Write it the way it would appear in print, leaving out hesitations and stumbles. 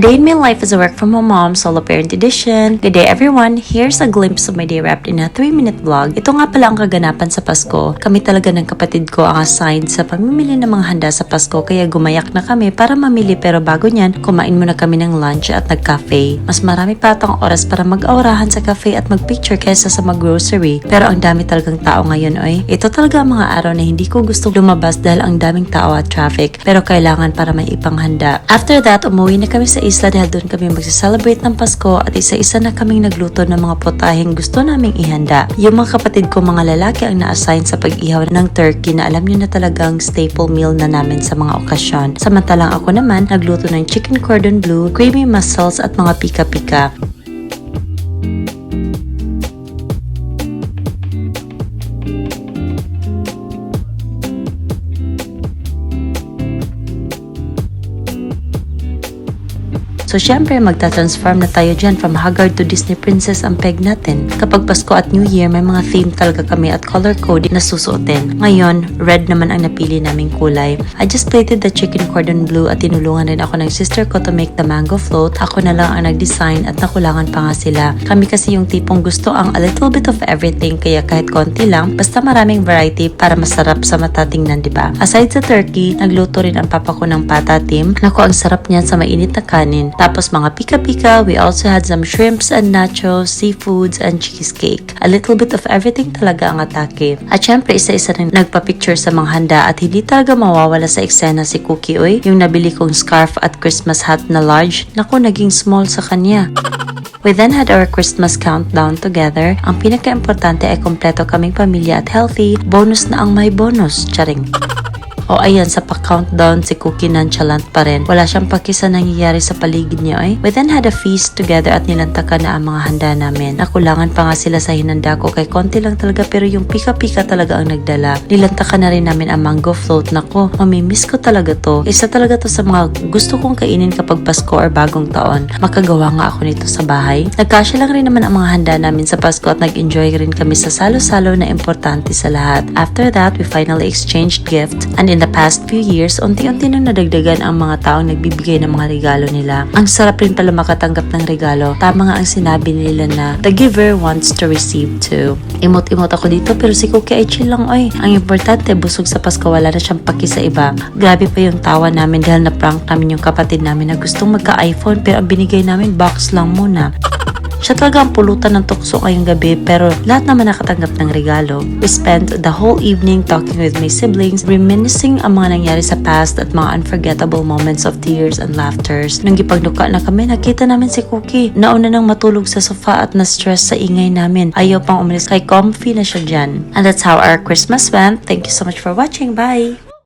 day in my life as a work from home mom, solo parent edition. Good day everyone, here's a glimpse of my day wrapped in a 3-minute vlog. Ito nga pala ang kaganapan sa Pasko. Kami talaga ng kapatid ko ang assigned sa pamimili ng mga handa sa Pasko, kaya gumayak na kami para mamili, pero bago niyan, kumain muna kami ng lunch at nag-cafe. Mas marami pa atong oras para mag-aurahan sa cafe at mag-picture kaysa sa mag-grocery. Pero ang dami talagang tao ngayon, oy. Ito talaga ang mga araw na hindi ko gusto lumabas dahil ang daming tao at traffic, pero kailangan para may ipanghanda. After that, umuwi na kami sa isla dahil doon kami magsa-celebrate ng Pasko at isa-isa na kaming nagluto ng mga putaheng gusto naming ihanda. Yung mga kapatid ko mga lalaki ang na-assign sa pag-ihaw ng turkey na alam nyo na talagang staple meal na namin sa mga okasyon. Samantalang ako naman nagluto ng chicken cordon bleu, creamy mussels at mga pika-pika. So syempre magta-transform na tayo dyan from Haggard to Disney Princess ang peg natin. Kapag Pasko at New Year, may mga theme talaga kami at color code na susuotin. Ngayon, red naman ang napili naming kulay. I just plated the chicken cordon bleu at tinulungan rin ako ng sister ko to make the mango float. Ako na lang ang nag-design at nakulangan pa nga sila. Kami kasi yung tipong gusto ang a little bit of everything, kaya kahit konti lang, basta maraming variety para masarap sa mata tingnan, diba? Aside sa turkey, nagluto rin ang papa ko ng pata team. Naku, ang sarap niyan sa mainit na kanin. Tapos mga pika-pika, we also had some shrimps and nachos, seafoods, and cheesecake. A little bit of everything talaga ang atake. At syempre, isa-isa rin nagpa-picture sa mga handa at hindi talaga mawawala sa eksena si Cookie, oy. Yung nabili kong scarf at Christmas hat na large, naku, naging small sa kanya. We then had our Christmas countdown together. Ang pinaka-importante ay kompleto kaming pamilya at healthy. Bonus na ang may bonus. Charing. O ayan, sa pa-countdown si Cookie nonchalant pa rin. Wala siyang paki sa nangyayari sa paligid niya, eh. We then had a feast together at nilantakan na ang mga handa namin. Nakulangan pa nga sila sa hinanda ko, kay konti lang talaga, pero yung pika-pika talaga ang nagdala. Nilantakan na rin namin ang mango float. Nako, mamimiss ko talaga to. Isa talaga to sa mga gusto kong kainin kapag Pasko or bagong taon. Makagawa nga ako nito sa bahay. Nagkasya lang rin naman ang mga handa namin sa Pasko at nag-enjoy rin kami sa salo-salo na importante sa lahat. After that, we finally exchanged gifts, and in the past few years, unti-unti nang nadagdagan ang mga taong nagbibigay ng mga regalo nila. Ang sarap rin pala makatanggap ng regalo. Tama nga ang sinabi nila na the giver wants to receive too. Imot-imot ako dito, pero si Cookie ay chill lang, oy. Ang importante, busog sa Pasko, wala na siyang paki sa iba. Grabe pa yung tawa namin dahil na-prank namin yung kapatid namin na gustong magka-iPhone, pero ang binigay namin box lang muna. Siya talaga ang pulutan ng tukso ngayong gabi, pero lahat naman nakatanggap ng regalo. We spent the whole evening talking with my siblings, reminiscing ang mga nangyari sa past at mga unforgettable moments of tears and laughters. Nung gipagduka na kami, nakita namin si Cookie. Nauna nang matulog sa sofa at na-stress sa ingay namin. Ayaw pang umalis, kay comfy na siya dyan. And that's how our Christmas went. Thank you so much for watching. Bye!